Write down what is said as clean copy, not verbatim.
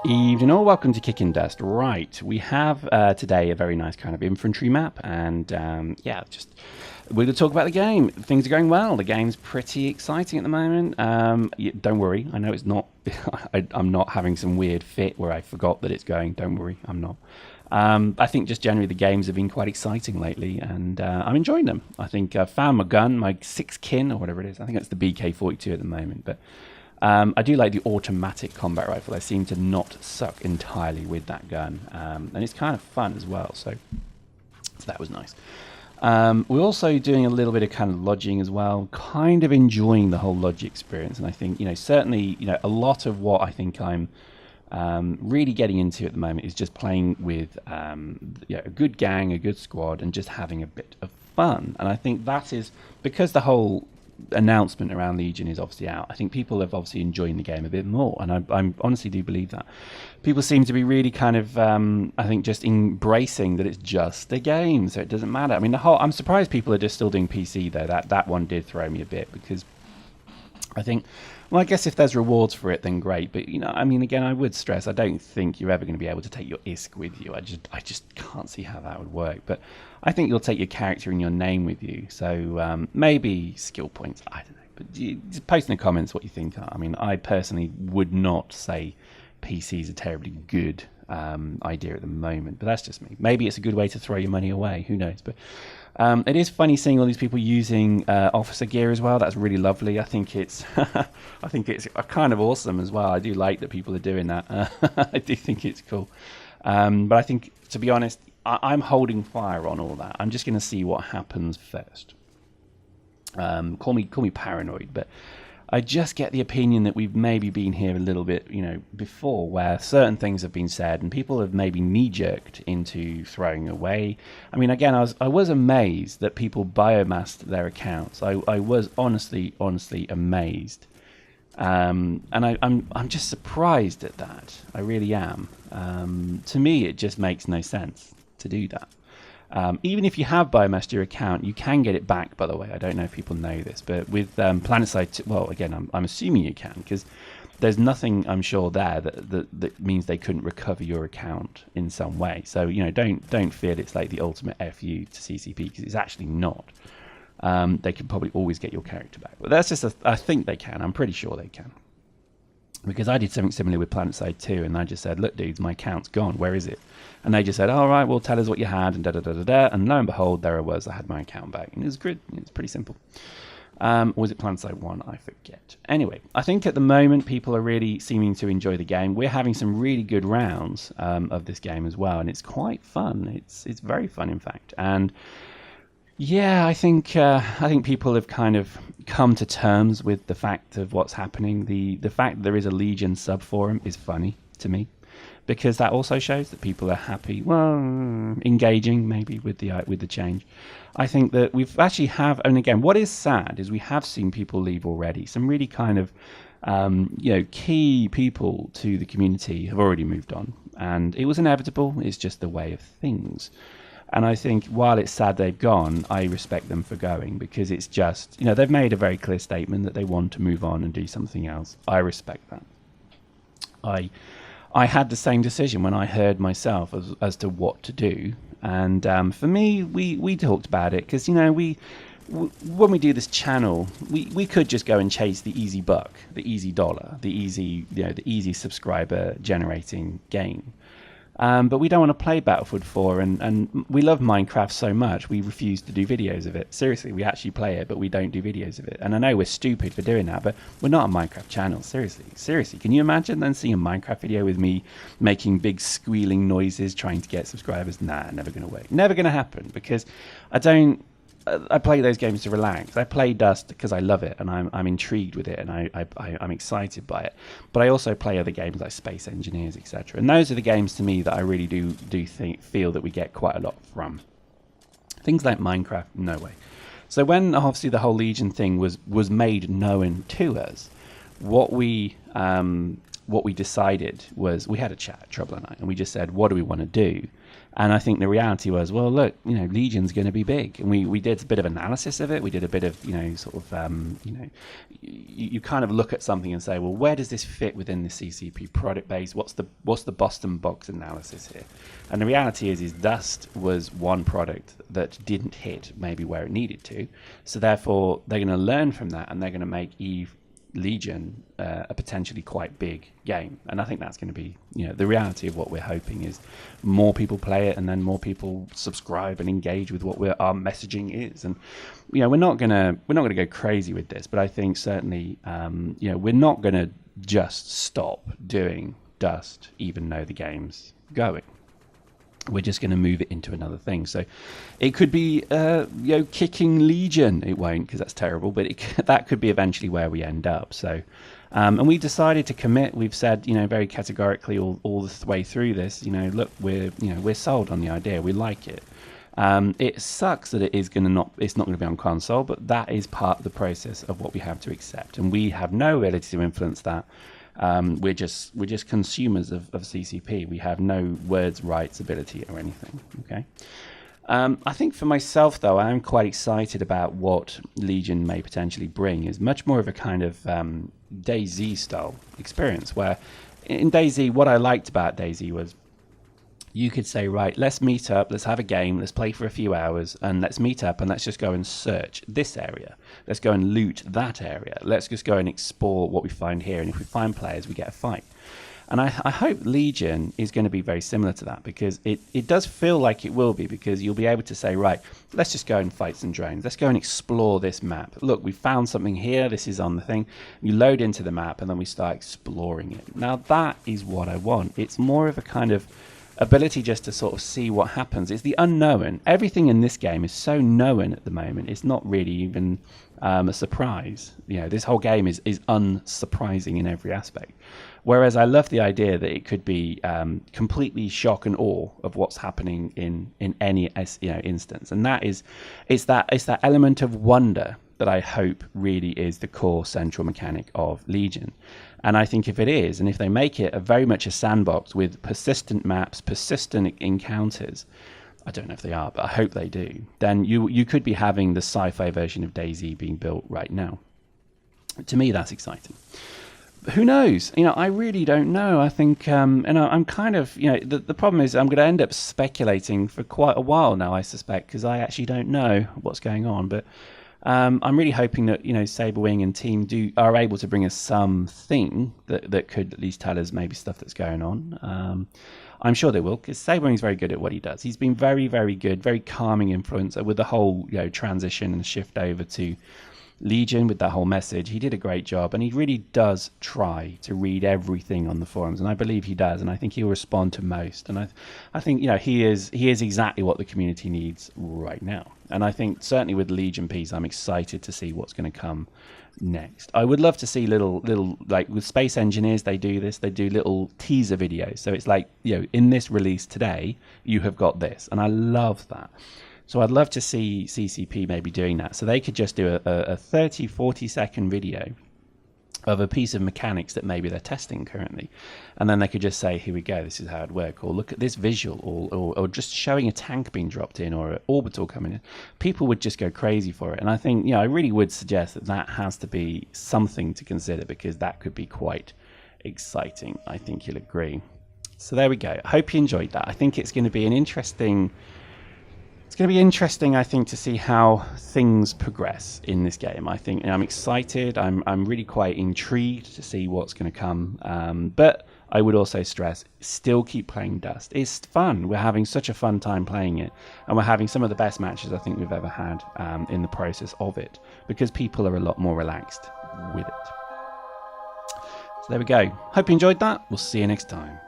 Evening all, welcome to Kicking Dust. Right, we have today a very nice kind of infantry map, and yeah, just we're going to talk about the game. Things are going well. The game's pretty exciting at the moment. Don't worry, I know it's not. I'm not having some weird fit where I forgot that it's going. Don't worry, I'm not. I think just generally the games have been quite exciting lately, and I'm enjoying them. I think I found my gun, my 6 kin or whatever it is. I think it's the BK-42 at the moment, but I do like the automatic combat rifle. I seem to not suck entirely with that gun, and it's kind of fun as well, so that was nice. We're also doing a little bit of kind of lodging as well, kind of enjoying the whole lodge experience, and I think, certainly, a lot of what I think I'm really getting into at the moment is just playing with a good gang, a good squad, and just having a bit of fun. And I think that is because the whole announcement around Legion is obviously out. I think people have obviously enjoying the game a bit more, and I honestly do believe that people seem to be really kind of I think just embracing that it's just a game, so it doesn't matter. I mean, I'm surprised people are just still doing PC though. That one did throw me a bit, because I think, well, I guess if there's rewards for it, then great. But I mean, again, I would stress, I don't think you're ever going to be able to take your ISK with you. I just can't see how that would work. But I think you'll take your character and your name with you. So maybe skill points. I don't know. But just post in the comments what you think. I mean, I personally would not say PC is a terribly good idea at the moment. But that's just me. Maybe it's a good way to throw your money away. Who knows? But it is funny seeing all these people using officer gear as well. That's really lovely. I think it's I think it's kind of awesome as well. I do like that people are doing that. I do think it's cool. But I think, to be honest, I'm holding fire on all that. I'm just going to see what happens first. Call me paranoid, but I just get the opinion that we've maybe been here a little bit, before, where certain things have been said and people have maybe knee-jerked into throwing away. I mean, again, I was amazed that people biomassed their accounts. I was honestly amazed, and I'm just surprised at that. I really am. To me, it just makes no sense to do that. Even if you have biomassed your account, you can get it back, by the way. I don't know if people know this, but with PlanetSide, well, again, I'm assuming you can, because there's nothing, I'm sure, there that means they couldn't recover your account in some way. So, don't feel it's like the ultimate FU to CCP, because it's actually not. They can probably always get your character back. But that's just, I think they can. I'm pretty sure they can. Because I did something similar with PlanetSide 2, and I just said, look, dudes, my account's gone. Where is it? And they just said, all right, well, tell us what you had, and da-da-da-da-da. And lo and behold, there I was. I had my account back. And it was good. It's pretty simple. Or was it PlanetSide 1? I forget. Anyway, I think at the moment, people are really seeming to enjoy the game. We're having some really good rounds of this game as well, and it's quite fun. It's very fun, in fact. And yeah, I think people have kind of come to terms with the fact of what's happening. The fact that there is a Legion sub forum is funny to me, because that also shows that people are happy, engaging maybe with the change. I think that we've actually and again, what is sad is we have seen people leave already. Some really kind of key people to the community have already moved on, and it was inevitable. It's just the way of things. And I think while it's sad they've gone, I respect them for going, because it's just, they've made a very clear statement that they want to move on and do something else. I respect that. I had the same decision when I heard myself as to what to do. And for me, we talked about it, because, when we do this channel, we could just go and chase the easy buck, the easy dollar, the easy subscriber generating game. But we don't want to play Battlefield 4, and we love Minecraft so much, we refuse to do videos of it. Seriously, we actually play it, but we don't do videos of it. And I know we're stupid for doing that, but we're not a Minecraft channel. Seriously. Can you imagine then seeing a Minecraft video with me making big squealing noises trying to get subscribers? Nah, never going to work. Never going to happen, because I play those games to relax. I play Dust because I love it, and I'm intrigued with it, and I'm excited by it. But I also play other games like Space Engineers, etc. And those are the games to me that I really do feel that we get quite a lot from. Things like Minecraft, no way. So when obviously the whole Legion thing was made known to us, what we decided was, we had a chat, Trouble and I, and we just said, what do we want to do? And I think the reality was, well, look, Legion's going to be big, and we did a bit of analysis of it. We did a bit of you kind of look at something and say, well, where does this fit within the CCP product base? What's the Boston box analysis here? And the reality is Dust was one product that didn't hit maybe where it needed to, so therefore they're going to learn from that, and they're going to make Legion a potentially quite big game. And I think that's going to be the reality of what we're hoping is more people play it, and then more people subscribe and engage with what our messaging is. And we're not gonna go crazy with this, but I think certainly we're not gonna just stop doing Dust even though the game's going. We're just going to move it into another thing. So it could be kicking Legion. It won't, because that's terrible, but that could be eventually where we end up. So and we decided to commit. We've said very categorically all the way through this, look, we're sold on the idea. We like it. It sucks that it's not going to be on console, but that is part of the process of what we have to accept, and we have no ability to influence that. We're just consumers of CCP. We have no words, rights, ability, or anything. Okay. I think for myself, though, I am quite excited about what Legion may potentially bring. Is much more of a kind of DayZ style experience, where in DayZ, what I liked about DayZ was you could say, right, let's meet up, let's have a game, let's play for a few hours, and let's meet up and let's just go and search this area. Let's go and loot that area. Let's just go and explore what we find here. And if we find players, we get a fight. And I hope Legion is going to be very similar to that, because it does feel like it will be, because you'll be able to say, right, let's just go and fight some drones. Let's go and explore this map. Look, we found something here. This is on the thing. You load into the map and then we start exploring it. Now, that is what I want. It's more of a kind of ability just to sort of see what happens. It's the unknown. Everything in this game is so known at the moment. It's not really even a surprise. This whole game is unsurprising in every aspect. Whereas I love the idea that it could be completely shock and awe of what's happening in any instance, and it's that element of wonder that I hope really is the core central mechanic of Legion. And I think if it is, and if they make it very much a sandbox with persistent maps, persistent encounters, I don't know if they are, but I hope they do, then you could be having the sci-fi version of DayZ being built right now. To me, that's exciting. Who knows? I really don't know. I think, I'm kind of, the problem is I'm going to end up speculating for quite a while now, I suspect, because I actually don't know what's going on. But I'm really hoping that Saberwing and team are able to bring us something that could at least tell us maybe stuff that's going on. I'm sure they will, because Saberwing's very good at what he does. He's been very, very good, very calming influence with the whole transition and shift over to Legion with that whole message. He did a great job, and he really does try to read everything on the forums, and I believe he does, and I think he'll respond to most. And I think he is exactly what the community needs right now. And I think certainly with the Legion piece, I'm excited to see what's going to come next. I would love to see little like with Space Engineers, they do little teaser videos. So it's like, in this release today, you have got this, and I love that. So I'd love to see CCP maybe doing that. So they could just do a 30, 40-second video of a piece of mechanics that maybe they're testing currently. And then they could just say, here we go, this is how it works. Or look at this visual, or just showing a tank being dropped in, or an orbital coming in. People would just go crazy for it. And I think, I really would suggest that has to be something to consider, because that could be quite exciting. I think you'll agree. So there we go. I hope you enjoyed that. I think it's going to be an interesting... It's going to be interesting, I think, to see how things progress in this game. I think I'm excited. I'm really quite intrigued to see what's going to come. But I would also stress, still keep playing Dust. It's fun. We're having such a fun time playing it. And we're having some of the best matches I think we've ever had in the process of it, because people are a lot more relaxed with it. So there we go. Hope you enjoyed that. We'll see you next time.